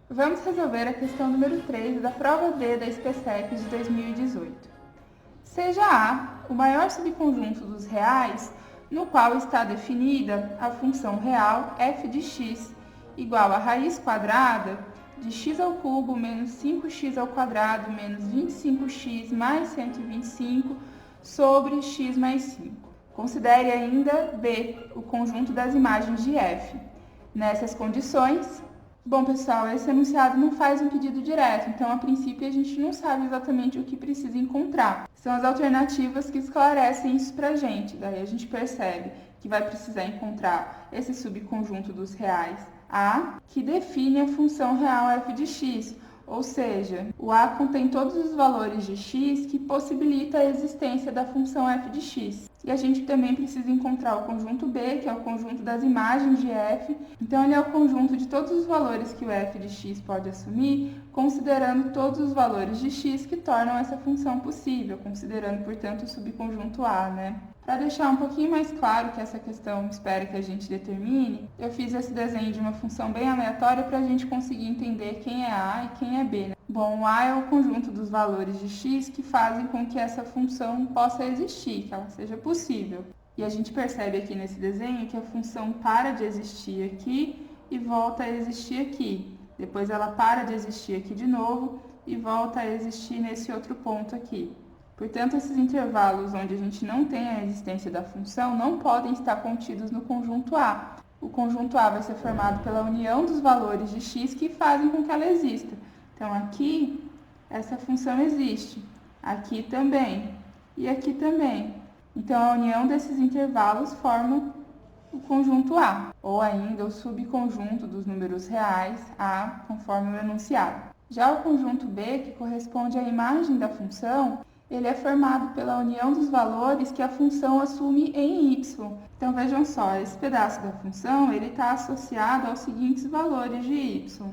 Vamos resolver a questão número 3 da prova D da SPSEC de 2018. Seja A o maior subconjunto dos reais, no qual está definida a função real f de x igual a raiz quadrada de x ao cubo menos 5x ao quadrado menos 25x mais 125 sobre x mais 5. Considere ainda B o conjunto das imagens de f. Nessas condições, bom, pessoal, esse enunciado não faz um pedido direto, então, a princípio, a gente não sabe exatamente o que precisa encontrar. São as alternativas que esclarecem isso pra gente. Daí a gente percebe que vai precisar encontrar esse subconjunto dos reais A, que define a função real f de x, ou seja, o A contém todos os valores de x que possibilita a existência da função f de x. E a gente também precisa encontrar o conjunto B, que é o conjunto das imagens de f. Então, ele é o conjunto de todos os valores que o f de x pode assumir, considerando todos os valores de x que tornam essa função possível, considerando, portanto, o subconjunto A, né? Para deixar um pouquinho mais claro que essa questão espera que a gente determine, eu fiz esse desenho de uma função bem aleatória para a gente conseguir entender quem é A e quem é B, né? Bom, o A é o conjunto dos valores de x que fazem com que essa função possa existir, que ela seja possível. E a gente percebe aqui nesse desenho que a função para de existir aqui e volta a existir aqui. Depois ela para de existir aqui de novo e volta a existir nesse outro ponto aqui. Portanto, esses intervalos onde a gente não tem a existência da função não podem estar contidos no conjunto A. O conjunto A vai ser formado pela união dos valores de x que fazem com que ela exista. Então, aqui, essa função existe. Aqui também. E aqui também. Então, a união desses intervalos forma o conjunto A, ou ainda o subconjunto dos números reais A, conforme o enunciado. Já o conjunto B, que corresponde à imagem da função, ele é formado pela união dos valores que a função assume em y. Então, vejam só, esse pedaço da função está associado aos seguintes valores de y.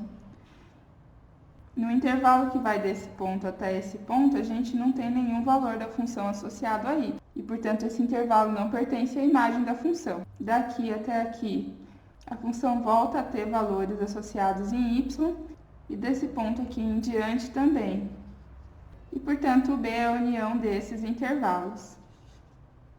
No intervalo que vai desse ponto até esse ponto, a gente não tem nenhum valor da função associado aí. E, portanto, esse intervalo não pertence à imagem da função. Daqui até aqui, a função volta a ter valores associados em y. E desse ponto aqui em diante também. E, portanto, o B é a união desses intervalos.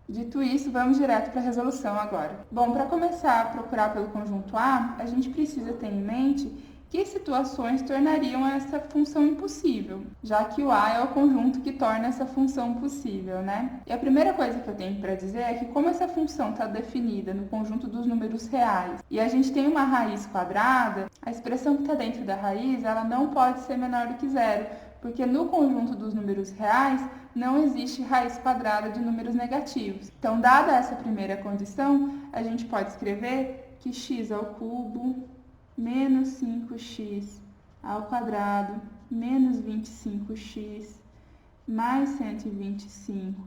Dito isso, vamos direto para a resolução agora. Bom, para começar a procurar pelo conjunto A, a gente precisa ter em mente que situações tornariam essa função impossível, já que o A é o conjunto que torna essa função possível, né? E a primeira coisa que eu tenho para dizer é que como essa função está definida no conjunto dos números reais e a gente tem uma raiz quadrada, a expressão que está dentro da raiz ela não pode ser menor do que zero, porque no conjunto dos números reais não existe raiz quadrada de números negativos. Então, dada essa primeira condição, a gente pode escrever que x ao cubo menos 5x ao quadrado menos 25x mais 125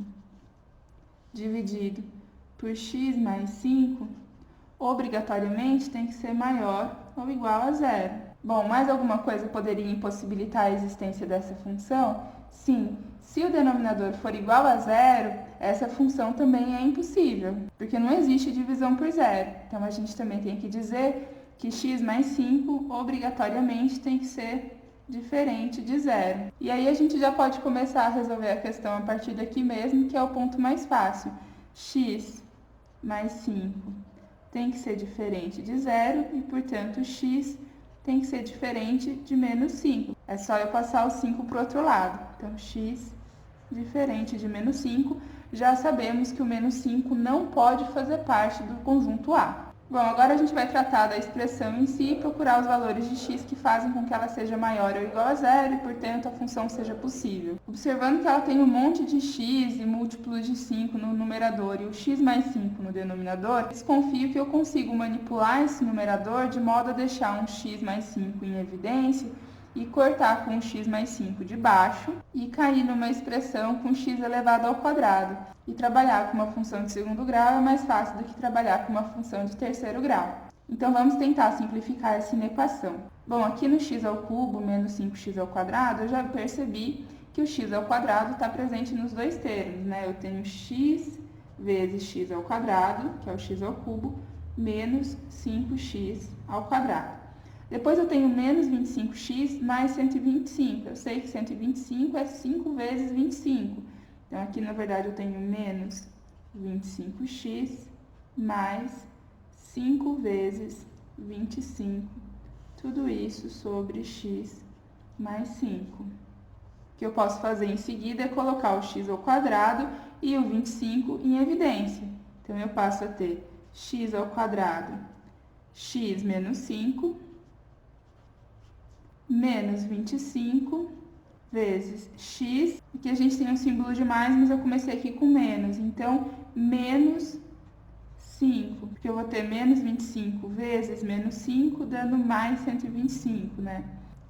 dividido por x mais 5 obrigatoriamente tem que ser maior ou igual a zero. Bom, mais alguma coisa poderia impossibilitar a existência dessa função? Sim, se o denominador for igual a zero, essa função também é impossível, porque não existe divisão por zero. Então, a gente também tem que dizer que x mais 5 obrigatoriamente tem que ser diferente de zero. E aí a gente já pode começar a resolver a questão a partir daqui mesmo, que é o ponto mais fácil. X mais 5 tem que ser diferente de zero e, portanto, x tem que ser diferente de menos 5. É só eu passar o 5 para o outro lado. Então, x diferente de menos 5, já sabemos que o menos 5 não pode fazer parte do conjunto A. Bom, agora a gente vai tratar da expressão em si e procurar os valores de x que fazem com que ela seja maior ou igual a zero e, portanto, a função seja possível. Observando que ela tem um monte de x e múltiplos de 5 no numerador e o x mais 5 no denominador, desconfio que eu consigo manipular esse numerador de modo a deixar um x mais 5 em evidência e cortar com o x mais 5 de baixo e cair numa expressão com x elevado ao quadrado. E trabalhar com uma função de segundo grau é mais fácil do que trabalhar com uma função de terceiro grau. Então, vamos tentar simplificar essa inequação. Bom, aqui no x ao cubo menos 5x ao quadrado, eu já percebi que o x ao quadrado está presente nos dois termos, né? Eu tenho x vezes x ao quadrado, que é o x ao cubo, menos 5x ao quadrado. Depois eu tenho menos 25x mais 125. Eu sei que 125 é 5 vezes 25. Então, aqui, na verdade, eu tenho menos 25x mais 5 vezes 25. Tudo isso sobre x mais 5. O que eu posso fazer em seguida é colocar o x ao quadrado e o 25 em evidência. Então, eu passo a ter x ao quadrado, x menos 5, menos 25, vezes x. Aqui a gente tem um símbolo de mais, mas eu comecei aqui com menos. Então, menos 5, porque eu vou ter menos 25 vezes menos 5, dando mais 125, né?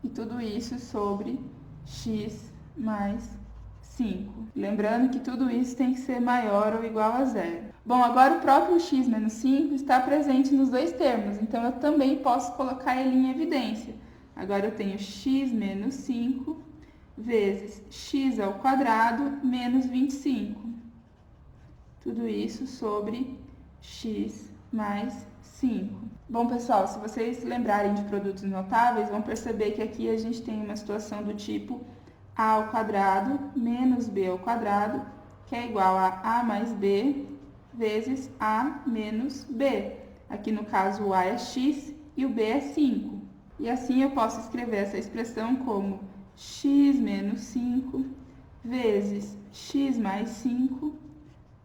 E tudo isso sobre x mais 5. Lembrando que tudo isso tem que ser maior ou igual a zero. Bom, agora o próprio x menos 5 está presente nos dois termos, então eu também posso colocar ele em evidência. Agora eu tenho x menos 5 vezes x ao quadrado menos 25. Tudo isso sobre x mais 5. Bom, pessoal, se vocês lembrarem de produtos notáveis, vão perceber que aqui a gente tem uma situação do tipo a ao quadrado menos b ao quadrado, que é igual a a mais b vezes a menos b. Aqui no caso o a é x e o b é 5. E assim eu posso escrever essa expressão como x menos 5 vezes x mais 5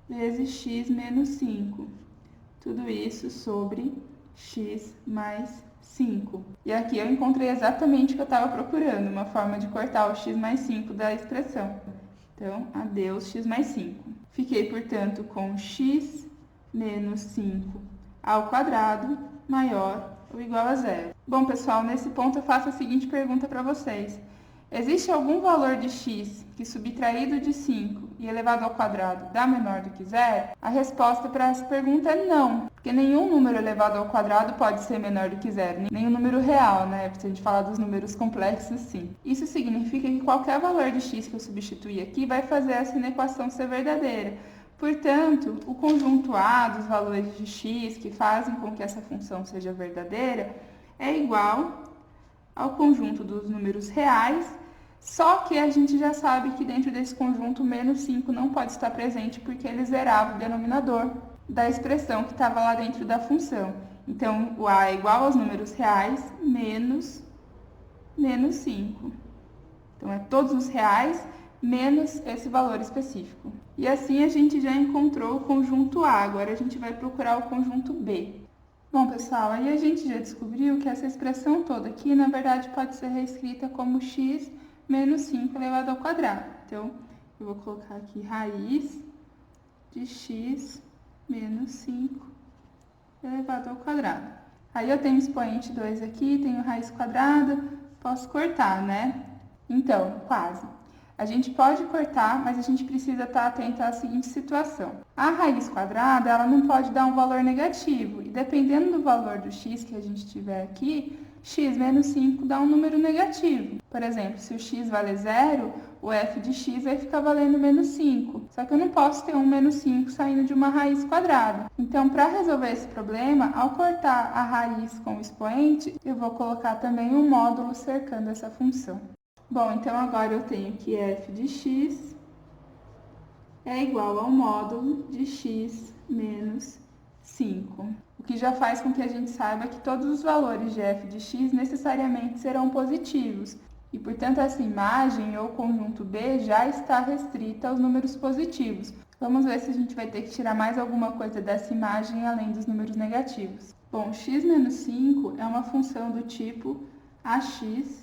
vezes x menos 5. Tudo isso sobre x mais 5. E aqui eu encontrei exatamente o que eu estava procurando, uma forma de cortar o x mais 5 da expressão. Então, adeus x mais 5. Fiquei, portanto, com x menos 5 ao quadrado maior ou igual a zero. Bom, pessoal, nesse ponto eu faço a seguinte pergunta para vocês. Existe algum valor de x que, subtraído de 5 e elevado ao quadrado, dá menor do que zero? A resposta para essa pergunta é não, porque nenhum número elevado ao quadrado pode ser menor do que zero, nenhum número real, né? Se a gente falar dos números complexos, sim. Isso significa que qualquer valor de x que eu substituir aqui vai fazer essa inequação ser verdadeira. Portanto, o conjunto A dos valores de x que fazem com que essa função seja verdadeira é igual ao conjunto dos números reais, só que a gente já sabe que dentro desse conjunto menos 5 não pode estar presente porque ele zerava o denominador da expressão que estava lá dentro da função. Então, o A é igual aos números reais menos 5. Então, é todos os reais menos esse valor específico. E assim a gente já encontrou o conjunto A, agora a gente vai procurar o conjunto B. Bom, pessoal, aí a gente já descobriu que essa expressão toda aqui, na verdade, pode ser reescrita como x menos 5 elevado ao quadrado. Então, eu vou colocar aqui raiz de x menos 5 elevado ao quadrado. Aí eu tenho expoente 2 aqui, tenho raiz quadrada, posso cortar, né? Então, quase. A gente pode cortar, mas a gente precisa estar atento à seguinte situação. A raiz quadrada, ela não pode dar um valor negativo. E dependendo do valor do x que a gente tiver aqui, x menos 5 dá um número negativo. Por exemplo, se o x vale 0, o f de x vai ficar valendo menos 5. Só que eu não posso ter um menos 5 saindo de uma raiz quadrada. Então, para resolver esse problema, ao cortar a raiz com o expoente, eu vou colocar também um módulo cercando essa função. Bom, então agora eu tenho que f de x é igual ao módulo de x menos 5. O que já faz com que a gente saiba que todos os valores de f de x necessariamente serão positivos. E, portanto, essa imagem ou conjunto B já está restrita aos números positivos. Vamos ver se a gente vai ter que tirar mais alguma coisa dessa imagem além dos números negativos. Bom, x menos 5 é uma função do tipo ax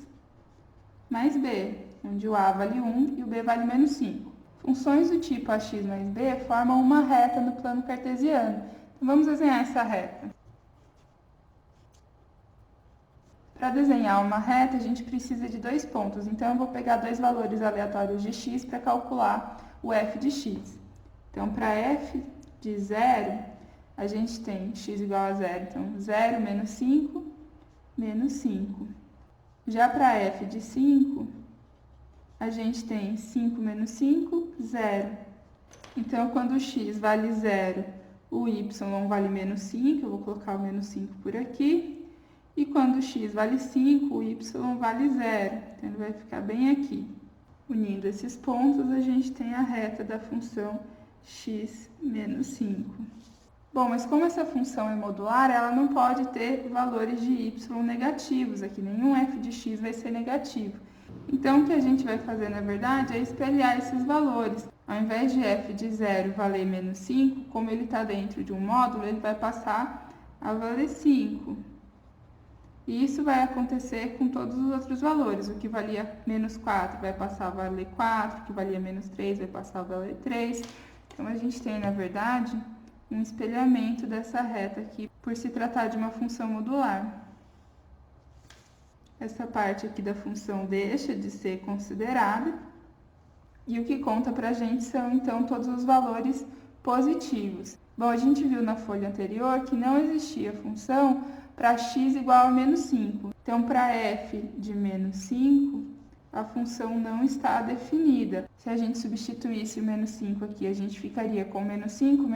mais b, onde o a vale 1 e o b vale menos 5. Funções do tipo ax mais b formam uma reta no plano cartesiano. Então, vamos desenhar essa reta. Para desenhar uma reta, a gente precisa de dois pontos. Então, eu vou pegar dois valores aleatórios de x para calcular o f de x. Então, para f de 0, a gente tem x igual a 0. Então, 0 menos 5, menos 5. Já para f de 5, a gente tem 5 menos 5, 0. Então, quando o x vale 0, o y vale menos 5, eu vou colocar o menos 5 por aqui. E quando x vale 5, o y vale 0. Então, ele vai ficar bem aqui. Unindo esses pontos, a gente tem a reta da função x menos 5. Bom, mas como essa função é modular, ela não pode ter valores de y negativos aqui. Nenhum f de x vai ser negativo. Então, o que a gente vai fazer, na verdade, é espelhar esses valores. Ao invés de f de 0 valer menos 5, como ele está dentro de um módulo, ele vai passar a valer 5. E isso vai acontecer com todos os outros valores. O que valia menos 4 vai passar a valer 4, o que valia menos 3 vai passar a valer 3. Então, a gente tem, na verdade, um espelhamento dessa reta aqui, por se tratar de uma função modular. Essa parte aqui da função deixa de ser considerada. E o que conta para a gente são, então, todos os valores positivos. Bom, a gente viu na folha anterior que não existia função para x igual a menos 5. Então, para f de menos 5, a função não está definida. Se a gente substituísse o menos 5 aqui, a gente ficaria com menos 5,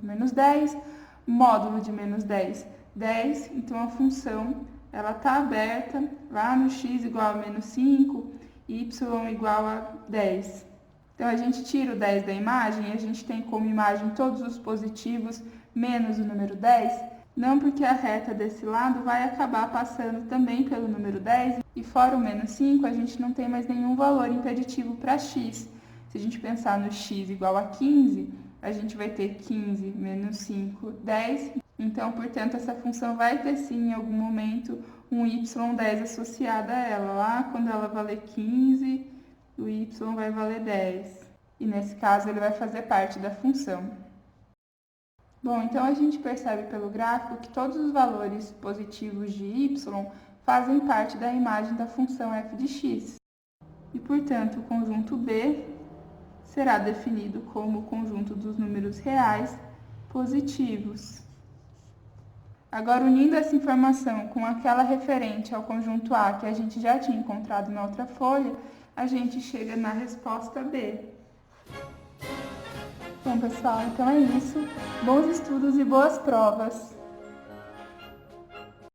menos 10, módulo de menos 10, 10. Então, a função ela está aberta lá no x igual a menos 5, y igual a 10. Então, a gente tira o 10 da imagem e a gente tem como imagem todos os positivos menos o número 10. Não, porque a reta desse lado vai acabar passando também pelo número 10. E fora o menos 5, a gente não tem mais nenhum valor impeditivo para x. Se a gente pensar no x igual a 15, a gente vai ter 15 menos 5, 10. Então, portanto, essa função vai ter sim, em algum momento, um y10 associado a ela. Lá, quando ela valer 15, o y vai valer 10. E nesse caso, ele vai fazer parte da função. Bom, então a gente percebe pelo gráfico que todos os valores positivos de y fazem parte da imagem da função f de x. E, portanto, o conjunto B será definido como o conjunto dos números reais positivos. Agora, unindo essa informação com aquela referente ao conjunto A que a gente já tinha encontrado na outra folha, a gente chega na resposta B. Bom, pessoal, então é isso. Bons estudos e boas provas!